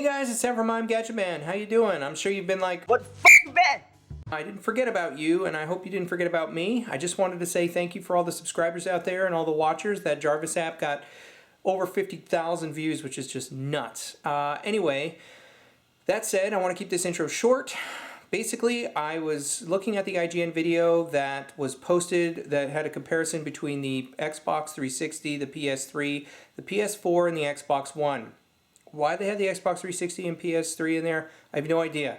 guys, it's Ever Mime Gadget Man. How you doing? I'm sure you've been like, what f***ing bad? I didn't forget about you, and I hope you didn't forget about me. I just wanted to say thank you for all the subscribers out there and all the watchers. That Jarvis app got over 50,000 views, which is just nuts. Anyway, that said, I want to keep this intro short. Basically, I was looking at the IGN video that was posted that had a comparison between the Xbox 360, the PS3, the PS4, and the Xbox One. Why they had the Xbox 360 and PS3 in there, I have no idea.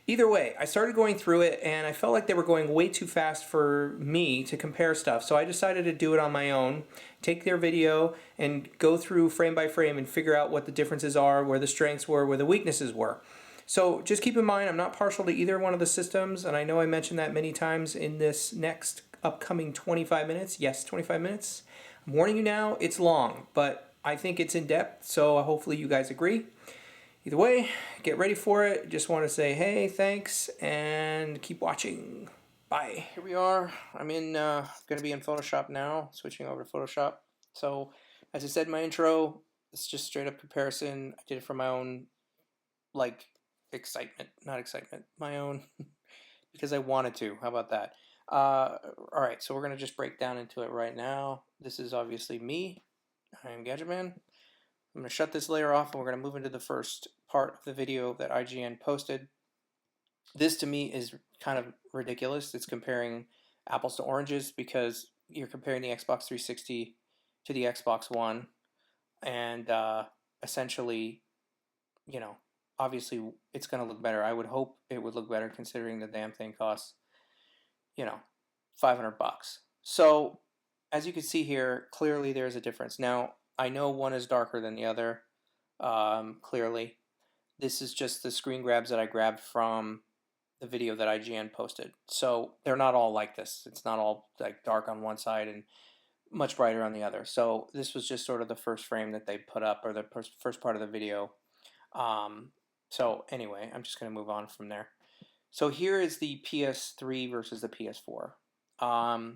Either way, I started going through it and I felt like they were going way too fast for me to compare stuff. So I decided to do it on my own, take their video and go through frame by frame and figure out what the differences are, where the strengths were, where the weaknesses were. So just keep in mind, I'm not partial to either one of the systems, and I know I mentioned that many times in this next upcoming 25 minutes. Yes, 25 minutes. I'm warning you now, it's long, but I think it's in depth, so hopefully you guys agree. Either way, get ready for it. Just want to say, hey, thanks, and keep watching. Bye. Here we are. I'm going to be in Photoshop now, switching over to Photoshop. So, as I said in my intro, it's just straight up comparison. I did it for my own, excitement, my own, because I wanted to. How about that? Alright, so we're going to just break down into it right now. This is obviously me. I am Gadget Man. I'm going to shut this layer off and we're going to move into the first part of the video that IGN posted. This to me is kind of ridiculous. It's comparing apples to oranges because you're comparing the Xbox 360 to the Xbox One, and essentially, you know, obviously it's going to look better. I would hope it would look better considering the damn thing costs, you know, $500. So as you can see here, clearly there's a difference. Now, I know one is darker than the other, clearly. This is just the screen grabs that I grabbed from the video that IGN posted. So they're not all like this. It's not all like dark on one side and much brighter on the other. So this was just sort of the first frame that they put up, or the first part of the video. So anyway, I'm just going to move on from there. So here is the PS3 versus the PS4.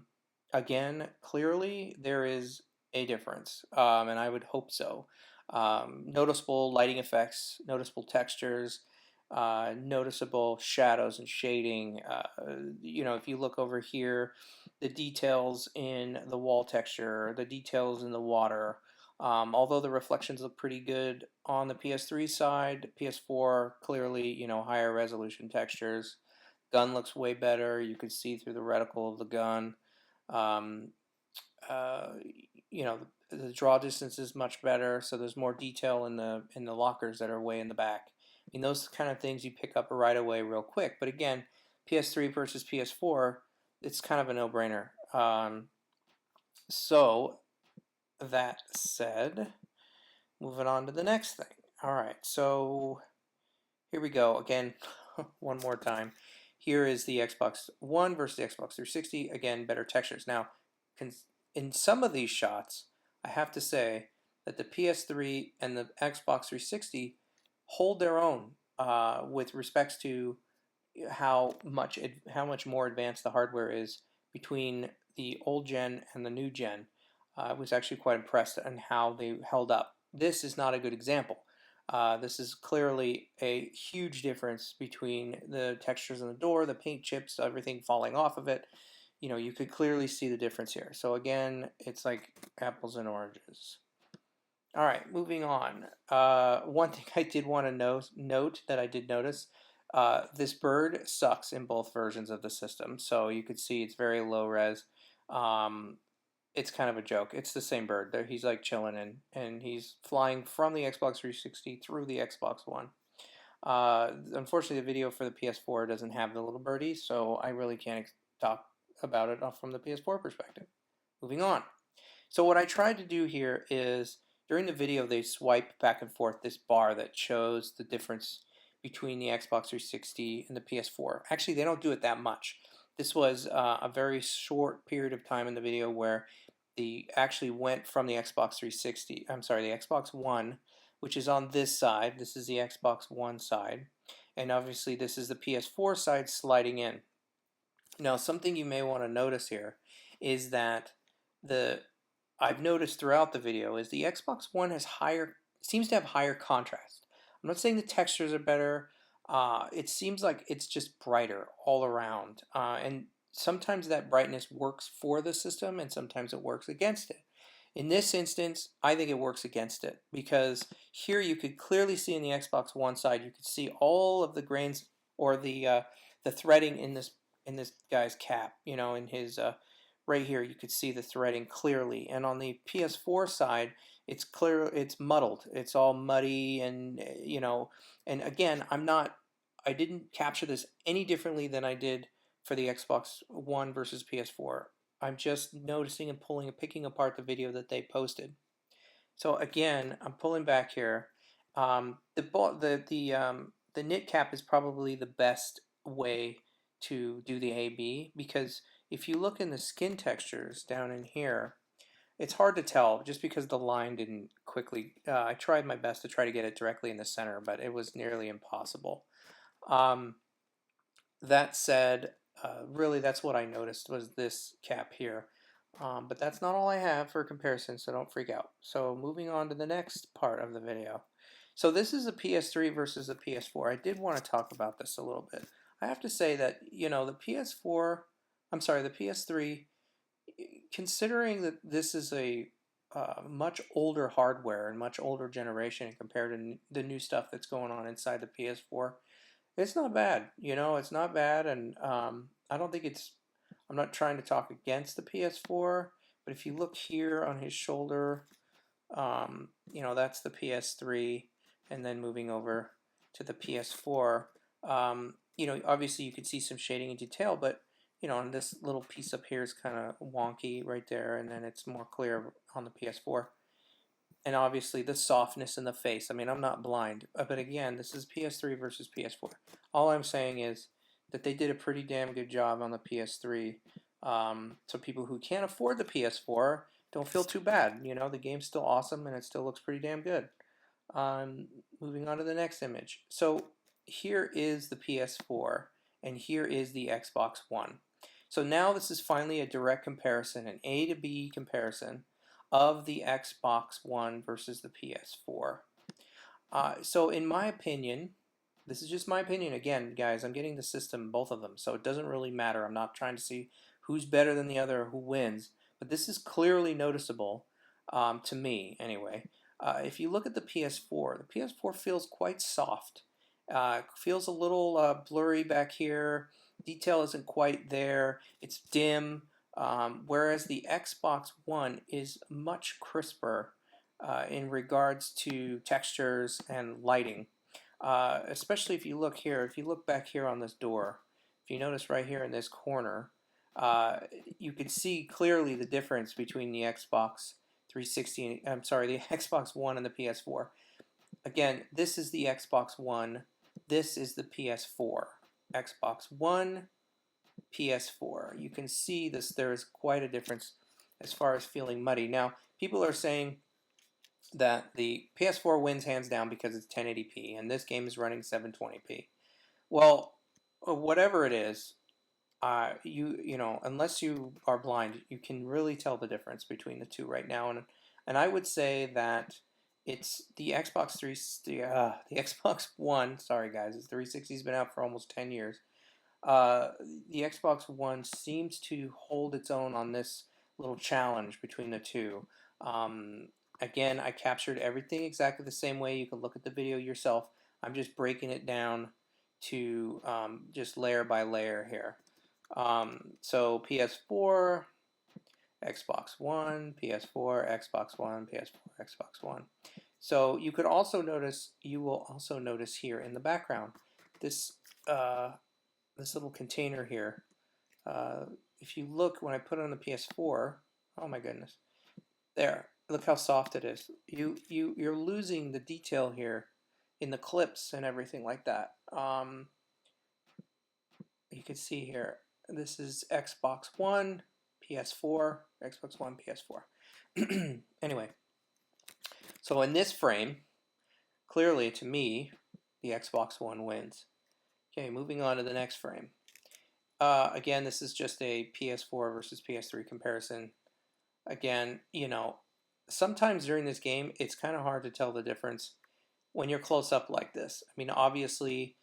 Again, clearly there is a difference, and I would hope so. Noticeable lighting effects, noticeable textures, noticeable shadows and shading. You know, if you look over here, the details in the wall texture, the details in the water. Although the reflections look pretty good on the PS3 side, PS4 clearly, you know, higher resolution textures. Gun looks way better. You can see through the reticle of the gun. You know, the draw distance is much better, so there's more detail in the lockers that are way in the back. I mean, those kind of things you pick up right away real quick. But again, PS3 versus PS4, it's kind of a no-brainer. So that said, moving on to the next thing. All right, so here we go again. One more time. Here is the Xbox One versus the Xbox 360. Again, better textures. Now, in some of these shots, I have to say that the PS3 and the Xbox 360 hold their own with respects to how much more advanced the hardware is between the old gen and the new gen. I was actually quite impressed on how they held up. This is not a good example. This is clearly a huge difference between the textures on the door, the paint chips, everything falling off of it. You know, you could clearly see the difference here. So again, it's like apples and oranges. All right, moving on. One thing I did want to note that I did notice, this bird sucks in both versions of the system. So you could see it's very low res. It's kind of a joke. It's the same bird. He's like chilling in, and he's flying from the Xbox 360 through the Xbox One. Unfortunately, the video for the PS4 doesn't have the little birdie, so I really can't talk about it from the PS4 perspective. Moving on. So what I tried to do here is, during the video, they swipe back and forth this bar that shows the difference between the Xbox 360 and the PS4. Actually, they don't do it that much. This was a very short period of time in the video where they actually went from the Xbox 360, I'm sorry, the Xbox One, which is on this side. This is the Xbox One side. And obviously this is the PS4 side sliding in. Now, something you may want to notice here is that I've noticed throughout the video is the Xbox One seems to have higher contrast. I'm not saying the textures are better. It seems like it's just brighter all around. And sometimes that brightness works for the system and sometimes it works against it. In this instance, I think it works against it because here you could clearly see in the Xbox One side, you could see all of the grains or the threading in this guy's cap. You know, in his right here, you could see the threading clearly. And on the PS4 side, it's clear, it's muddled. It's all muddy, and you know, and again, I didn't capture this any differently than I did for the Xbox One versus PS4. I'm just noticing and picking apart the video that they posted. So again, I'm pulling back here. The knit cap is probably the best way to do the A/B because if you look in the skin textures down in here, it's hard to tell just because the line didn't quickly. I tried my best to try to get it directly in the center, but it was nearly impossible. Um, that said, really that's what I noticed was this cap here. But that's not all I have for comparison, so don't freak out. So moving on to the next part of the video. So this is a PS3 versus the PS4. I did want to talk about this a little bit. I have to say that, you know, the PS4, I'm sorry, the PS3, considering that this is a much older hardware and much older generation compared to the new stuff that's going on inside the PS4, it's not bad. You know, it's not bad, and I don't think it's. I'm not trying to talk against the PS4, but if you look here on his shoulder, you know, that's the PS3, and then moving over to the PS4, you know, obviously you could see some shading and detail, but you know, and this little piece up here is kind of wonky right there, and then it's more clear on the PS4. And obviously the softness in the face. I mean, I'm not blind, but again, this is PS3 versus PS4. All I'm saying is that they did a pretty damn good job on the PS3. So people who can't afford the PS4 don't feel too bad. You know, the game's still awesome and it still looks pretty damn good. Moving on to the next image. So here is the PS4 and here is the Xbox One. So now this is finally a direct comparison, an A to B comparison of the Xbox One versus the PS4. So in my opinion, this is just my opinion. Again, guys, I'm getting the system, both of them, so it doesn't really matter. I'm not trying to see who's better than the other or who wins, but this is clearly noticeable to me, anyway. If you look at the PS4 feels quite soft. Feels a little blurry back here. Detail isn't quite there. It's dim. Whereas the Xbox One is much crisper in regards to textures and lighting. Especially if you look here, if you look back here on this door, if you notice right here in this corner, you can see clearly the difference between the Xbox 360, I'm sorry, the Xbox One and the PS4. Again, this is the Xbox One, this is the PS4. Xbox One, PS4. You can see this, there is quite a difference as far as feeling muddy. Now, people are saying that the PS4 wins hands down because it's 1080p and this game is running 720p. Well, whatever it is, you know, unless you are blind, you can really tell the difference between the two right now. And I would say that it's the the Xbox One. Sorry guys, the 360's been out for almost 10 years. The Xbox One seems to hold its own on this little challenge between the two. Again, I captured everything exactly the same way. You can look at the video yourself. I'm just breaking it down to just layer by layer here. So PS4, Xbox One, PS4, Xbox One, PS4, Xbox One. So you could also notice, you will also notice here in the background, this this little container here. If you look, when I put it on the PS4, oh my goodness, there, look how soft it is. You're losing the detail here in the clips and everything like that. You can see here, this is Xbox One, PS4, Xbox One, PS4. Anyway, so in this frame, clearly to me, the Xbox One wins. Okay, moving on to the next frame. Again, this is just a PS4 versus PS3 comparison. Again, you know, sometimes during this game, it's kind of hard to tell the difference when you're close up like this. I mean, obviously,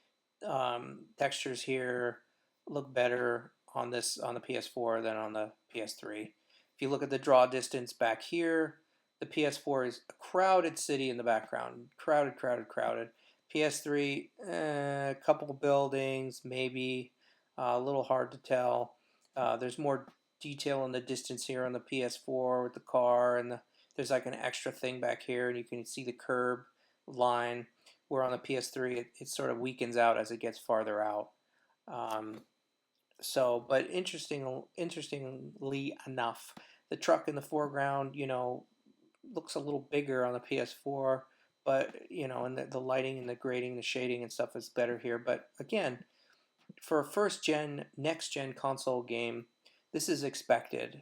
textures here look better on the PS4 than on the PS3. If you look at the draw distance back here, the PS4 is a crowded city in the background, crowded, crowded, crowded. PS3, a couple of buildings, maybe a little hard to tell. There's more detail in the distance here on the PS4 with the car, and there's like an extra thing back here, and you can see the curb line. Where on the PS3, it sort of weakens out as it gets farther out. Um, but interestingly enough, the truck in the foreground, looks a little bigger on the PS4, but and the lighting and the grading, the shading and stuff is better here. But again, for a next gen console game, this is expected.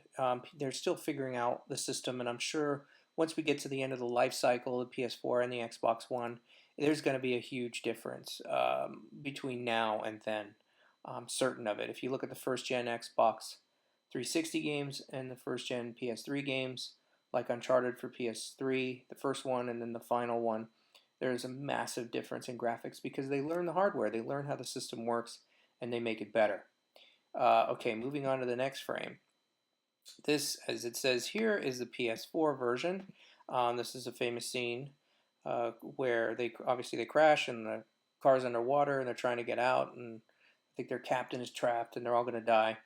They're still figuring out the system, and I'm sure once we get to the end of the life cycle of the PS4 and the Xbox One, there's going to be a huge difference between now and then. I'm certain of it. If you look at the first gen Xbox 360 games and the first gen PS3 games, like Uncharted for PS3, the first one, and then the final one, there's a massive difference in graphics because they learn the hardware, they learn how the system works, and they make it better. Okay, moving on to the next frame. This, as it says here, is the PS4 version. This is a famous scene where they crash and the car's underwater and they're trying to get out, and I think their captain is trapped and they're all going to die.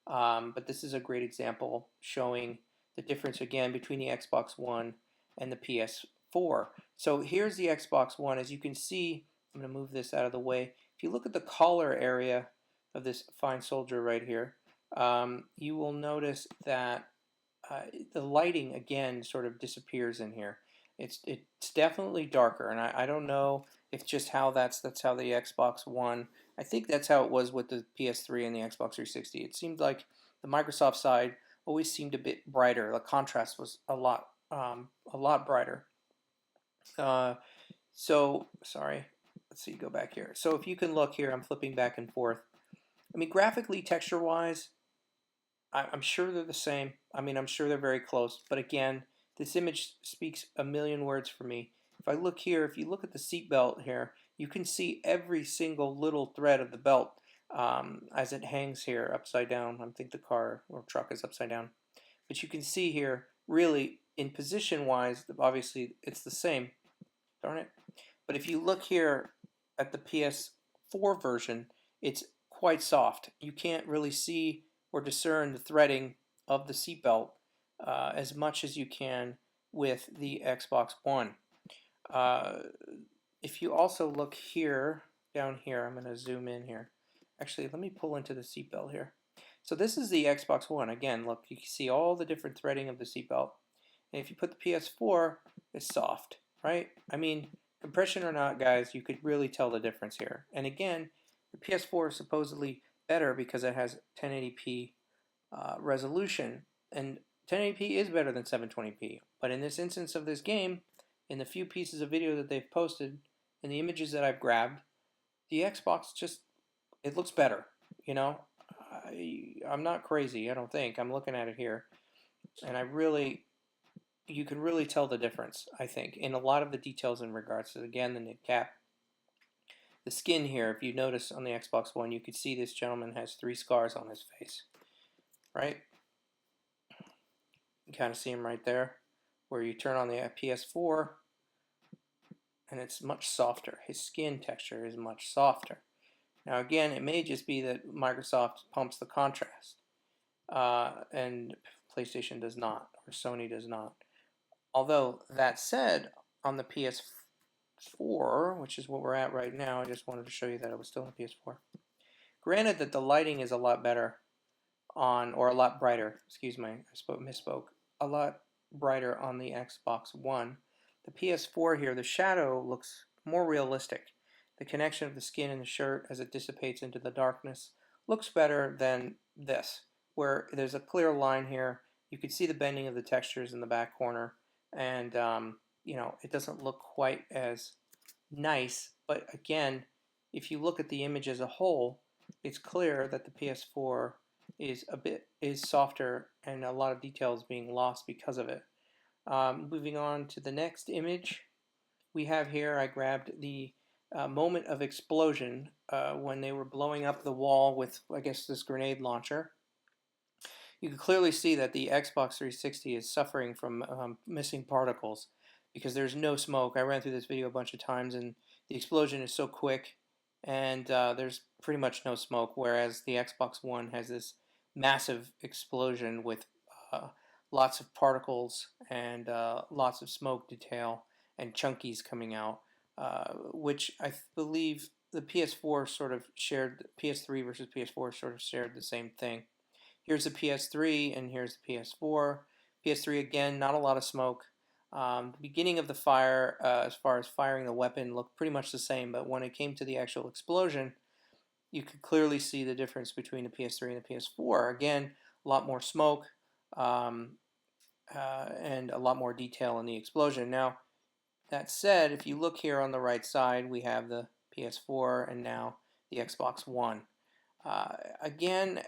But this is a great example showing the difference again between the Xbox One and the PS4. So here's the Xbox One. As you can see, I'm going to move this out of the way. If you look at the collar area of this fine soldier right here, you will notice that the lighting again sort of disappears in here. It's definitely darker, and I don't know if just how that's how the Xbox One. I think that's how it was with the PS3 and the Xbox 360. It seemed like the Microsoft side always seemed a bit brighter. The contrast was a lot brighter. So sorry. Let's see. Go back here. So if you can look here, I'm flipping back and forth. I mean, graphically, texture-wise, I'm sure they're the same. I mean, I'm sure they're very close. But again, this image speaks a million words for me. If I look here, if you look at the seat belt here, you can see every single little thread of the belt as it hangs here upside down. I think the car or truck is upside down. But you can see here, really, in position-wise, obviously it's the same. Darn it. But if you look here at the PS4 version, it's quite soft. You can't really see or discern the threading of the seatbelt as much as you can with the Xbox One. If you also look here, down here, I'm going to zoom in here. Actually, let me pull into the seatbelt here. So this is the Xbox One. Again, look, you can see all the different threading of the seatbelt. And if you put the PS4, it's soft, right? I mean, compression or not, guys, you could really tell the difference here. And again, the PS4 is supposedly better because it has 1080p resolution, and 1080p is better than 720p. But in this instance of this game, in the few pieces of video that they've posted, and the images that I've grabbed, the Xbox it looks better. I'm not crazy, I don't think. I'm looking at it here, and you can really tell the difference, I think, in a lot of the details in regards to, again, the knit cap. The skin here, if you notice on the Xbox One, you can see this gentleman has 3 scars on his face, right? You kind of see him right there, where you turn on the PS4, and it's much softer. His skin texture is much softer. Now again, it may just be that Microsoft pumps the contrast, and PlayStation does not, or Sony does not. Although, that said, on the PS4, which is what we're at right now, I just wanted to show you that I was still on the PS4. Granted that the lighting is a lot better or a lot brighter, excuse me, I misspoke, a lot brighter on the Xbox One. The PS4 here, the shadow looks more realistic. The connection of the skin and the shirt as it dissipates into the darkness looks better than this, where there's a clear line here. You can see the bending of the textures in the back corner, and it doesn't look quite as nice. But again, if you look at the image as a whole, it's clear that the PS4 is softer, and a lot of detail is being lost because of it. Moving on to the next image. we have here, I grabbed the moment of explosion when they were blowing up the wall with, I guess, this grenade launcher. You can clearly see that the Xbox 360 is suffering from missing particles because there's no smoke. I ran through this video a bunch of times, and the explosion is so quick, and there's pretty much no smoke, whereas the Xbox One has this massive explosion with uh, lots of particles and lots of smoke detail and chunkies coming out, which I believe the PS4 sort of shared, PS3 versus PS4 sort of shared the same thing. Here's the PS3 and here's the PS4. PS3 again, not a lot of smoke. The beginning of the fire, as far as firing the weapon, looked pretty much the same, but when it came to the actual explosion, you could clearly see the difference between the PS3 and the PS4. Again, a lot more smoke um, and a lot more detail in the explosion. Now, that said, if you look here on the right side, we have the PS4 and now the Xbox One. Again,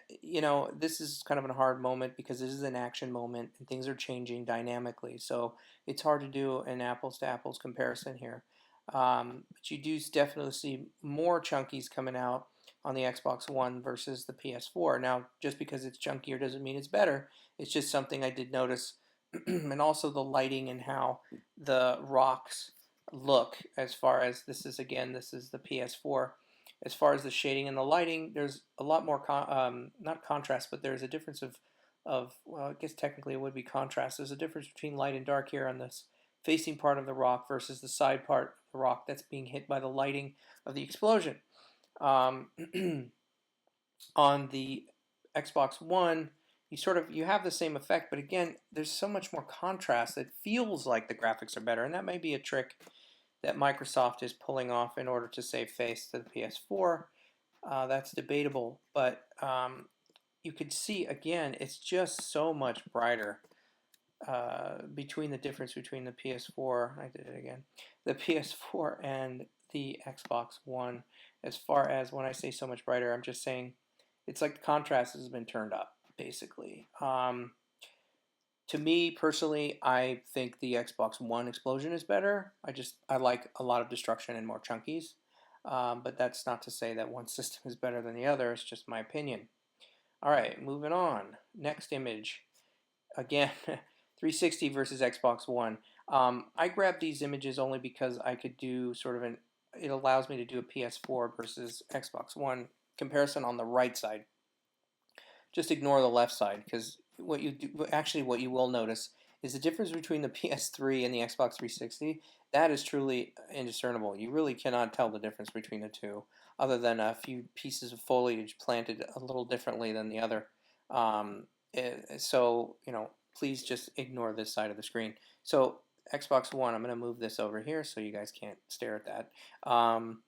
this is kind of a hard moment because this is an action moment and things are changing dynamically. So it's hard to do an apples to apples comparison here. But you do definitely see more chunkies coming out on the Xbox One versus the PS4. Now, just because it's chunkier doesn't mean it's better. It's just something I did notice. And also the lighting and how the rocks look, as far as this is the PS4. As far as the shading and the lighting, there's a lot more not contrast, but there's a difference of well, I guess technically it would be contrast. There's a difference between light and dark here on this facing part of the rock versus the side part of the rock that's being hit by the lighting of the explosion. On the Xbox One, you have the same effect, but again, there's so much more contrast. It feels like the graphics are better, and that may be a trick that Microsoft is pulling off in order to save face to the PS4. That's debatable, but you could see again, it's just so much brighter between the difference between the PS4. I did it again. The PS4 and the Xbox One. As far as when I say so much brighter, I'm just saying it's like the contrast has been turned up, basically. To me personally, I think the Xbox One explosion is better. I like a lot of destruction and more chunkies. But that's not to say that one system is better than the other. It's just my opinion. All right, moving on. Next image. Again, 360 versus Xbox One. I grabbed these images only because I could do it allows me to do a PS4 versus Xbox One comparison on the right side. Just ignore the left side, because what you will notice is the difference between the PS3 and the Xbox 360. That is truly indiscernible. You really cannot tell the difference between the two, other than a few pieces of foliage planted a little differently than the other. So please just ignore this side of the screen. So Xbox One, I'm going to move this over here so you guys can't stare at that. I'm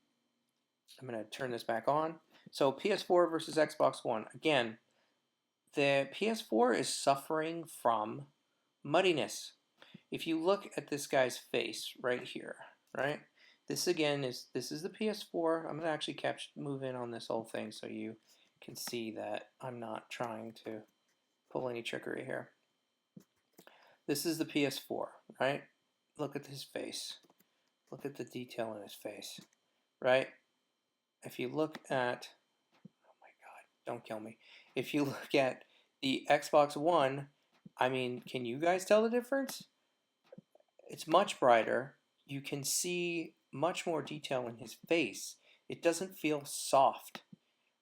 going to turn this back on. So PS4 versus Xbox One. Again, the PS4 is suffering from muddiness. If you look at this guy's face right here, right? This is the PS4. I'm going to actually move in on this whole thing so you can see that I'm not trying to pull any trickery here. This is the PS4, right? Look at his face. Look at the detail in his face, right? If you look at, oh my God, don't kill me. If you look at the Xbox One, I mean, can you guys tell the difference? It's much brighter. You can see much more detail in his face. It doesn't feel soft.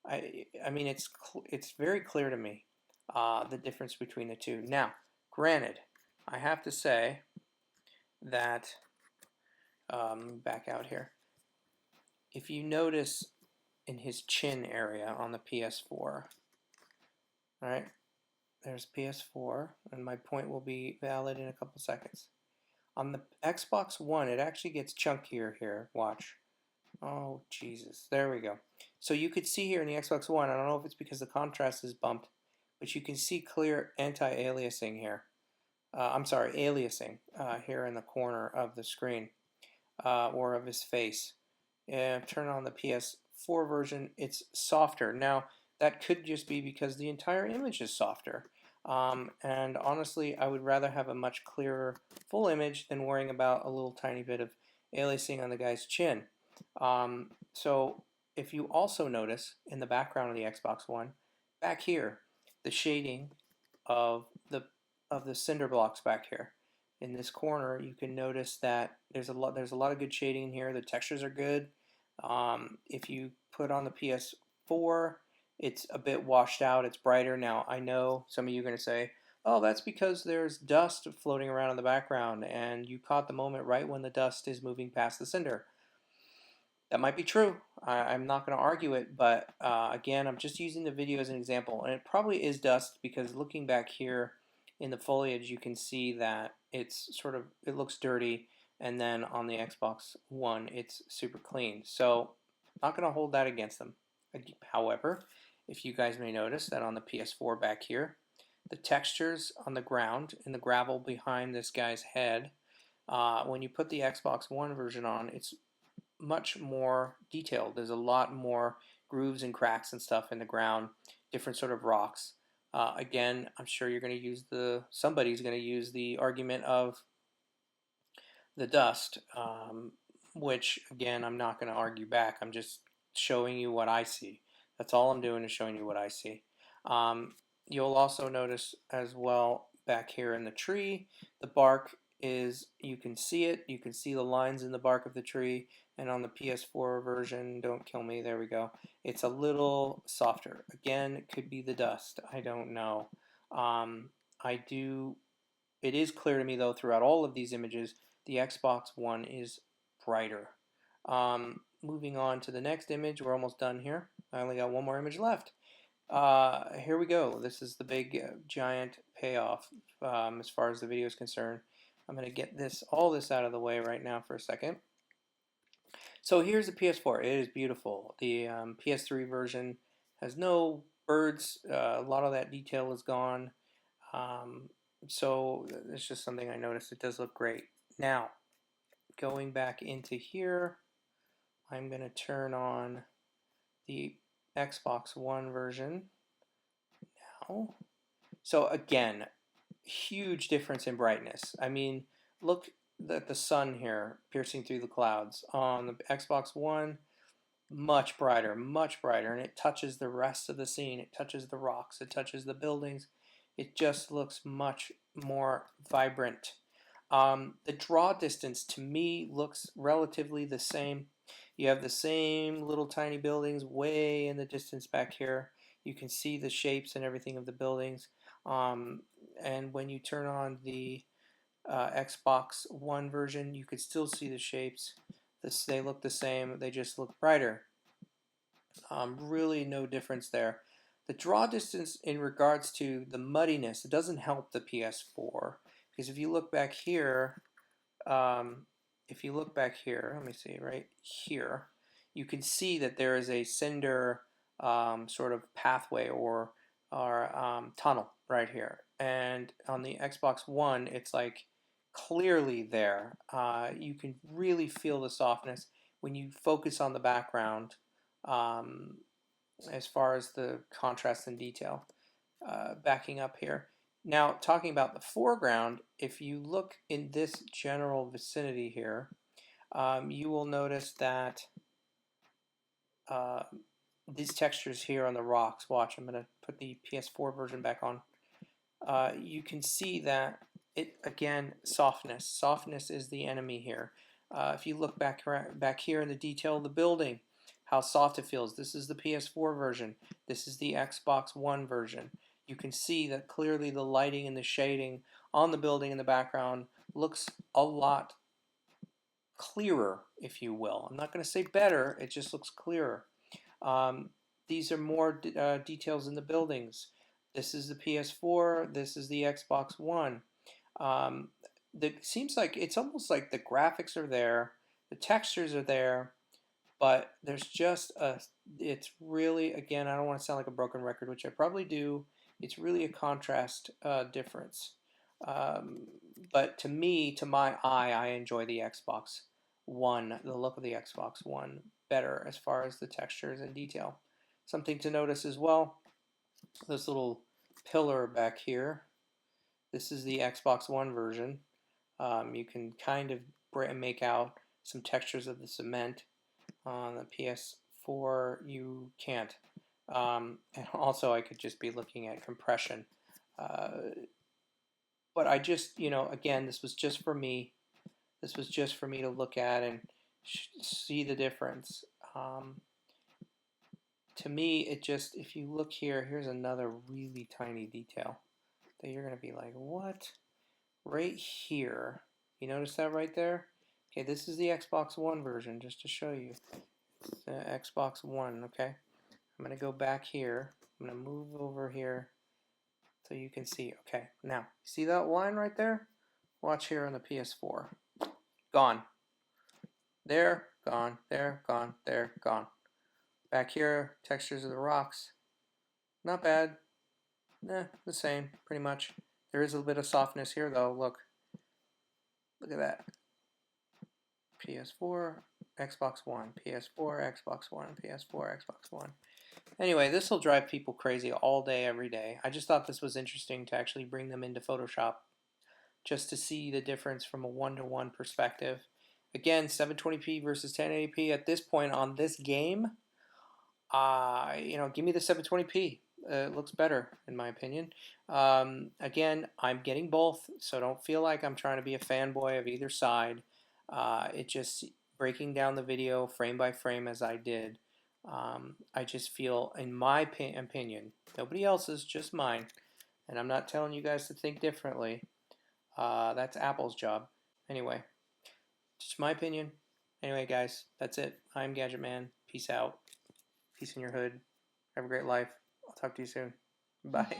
I mean, it's very clear to me the difference between the two. Now, granted, I have to say that back out here. If you notice in his chin area on the PS4, all right, there's PS4, and my point will be valid in a couple seconds. On the Xbox One, it actually gets chunkier here. Watch. Oh, Jesus. There we go. So you could see here in the Xbox One, I don't know if it's because the contrast is bumped, but you can see clear anti-aliasing here. Aliasing here in the corner of the screen or of his face. And turn on the PS4 version, it's softer. Now, that could just be because the entire image is softer. And honestly, I would rather have a much clearer full image than worrying about a little tiny bit of aliasing on the guy's chin. So if you also notice in the background of the Xbox One, back here, the shading of the cinder blocks back here. In this corner, you can notice that there's a lot of good shading in here. The textures are good. If you put on the PS4, it's a bit washed out. It's brighter. Now, I know some of you are going to say, oh, that's because there's dust floating around in the background and you caught the moment right when the dust is moving past the cinder. That might be true. I'm not going to argue it, but again, I'm just using the video as an example, and it probably is dust because looking back here in the foliage, you can see that it looks dirty, and then on the Xbox One, it's super clean. So, not going to hold that against them. However, if you guys may notice that on the PS4 back here, the textures on the ground in the gravel behind this guy's head, when you put the Xbox One version on, it's much more detailed. There's a lot more grooves and cracks and stuff in the ground, different sort of rocks. Again, I'm sure you're going to use somebody's going to use the argument of the dust, which again, I'm not going to argue back. I'm just showing you what I see. That's all I'm doing is showing you what I see. You'll also notice as well back here in the tree, the bark you can see it. You can see the lines in the bark of the tree. And on the PS4 version, don't kill me, there we go. It's a little softer. Again, it could be the dust. I don't know. It is clear to me though throughout all of these images, the Xbox One is brighter. Moving on to the next image, we're almost done here. I only got one more image left. Here we go. This is the big giant payoff as far as the video is concerned. I'm going to get all this out of the way right now for a second. So here's the PS4. It is beautiful. The PS3 version has no birds. A lot of that detail is gone. So it's just something I noticed. It does look great. Now, going back into here, I'm going to turn on the Xbox One version now. So again, huge difference in brightness. I mean, look at the sun here piercing through the clouds. On the Xbox One, much brighter, and it touches the rest of the scene. It touches the rocks, it touches the buildings. It just looks much more vibrant. The draw distance to me looks relatively the same. You have the same little tiny buildings way in the distance back here. You can see the shapes and everything of the buildings. And when you turn on the Xbox One version, you could still see the shapes. They look the same, they just look brighter. Really no difference there. The draw distance in regards to the muddiness, it doesn't help the PS4 because if you look back here, let me see, right here, you can see that there is a cinder sort of pathway or tunnel right here. And on the Xbox One, it's like clearly there. You can really feel the softness when you focus on the background as far as the contrast and detail. Backing up here. Now, talking about the foreground, if you look in this general vicinity here, you will notice that these textures here on the rocks, watch, I'm going to put the PS4 version back on. You can see that again, softness. Softness is the enemy here. If you look back here in the detail of the building, how soft it feels. This is the PS4 version. This is the Xbox One version. You can see that clearly the lighting and the shading on the building in the background looks a lot clearer, if you will. I'm not going to say better, it just looks clearer. These are more details in the buildings. This is the PS4, this is the Xbox One. It seems like it's almost like the graphics are there, the textures are there, but there's just it's really, again, I don't want to sound like a broken record, which I probably do. It's really a contrast difference. But to me, to my eye, I enjoy the Xbox One, the look of the Xbox One better as far as the textures and detail. Something to notice as well, this little pillar back here. This is the Xbox One version. You can kind of make out some textures of the cement. On the PS4, you can't. And also, I could just be looking at compression. But I just, again, this was just for me. This was just for me to look at and see the difference. To me, it just, if you look here, here's another really tiny detail that you're going to be like, what? Right here. You notice that right there? Okay, this is the Xbox One version, just to show you. The Xbox One, okay? I'm going to go back here. I'm going to move over here so you can see. Okay, now, see that line right there? Watch here on the PS4. Gone. There, gone, there, gone, there, gone. Back here, textures of the rocks. Not bad. The same, pretty much. There is a little bit of softness here, though. Look. Look at that. PS4, Xbox One, PS4, Xbox One, PS4, Xbox One. Anyway, this will drive people crazy all day, every day. I just thought this was interesting to actually bring them into Photoshop just to see the difference from a one-to-one perspective. Again, 720p versus 1080p at this point on this game. Give me the 720p. It looks better, in my opinion. Again, I'm getting both, so don't feel like I'm trying to be a fanboy of either side. It just breaking down the video frame by frame as I did. I just feel, in my opinion, nobody else's, just mine, and I'm not telling you guys to think differently. That's Apple's job. Anyway, just my opinion. Anyway, guys, that's it. I'm Gadget Man. Peace out. Peace in your hood. Have a great life. I'll talk to you soon. Bye.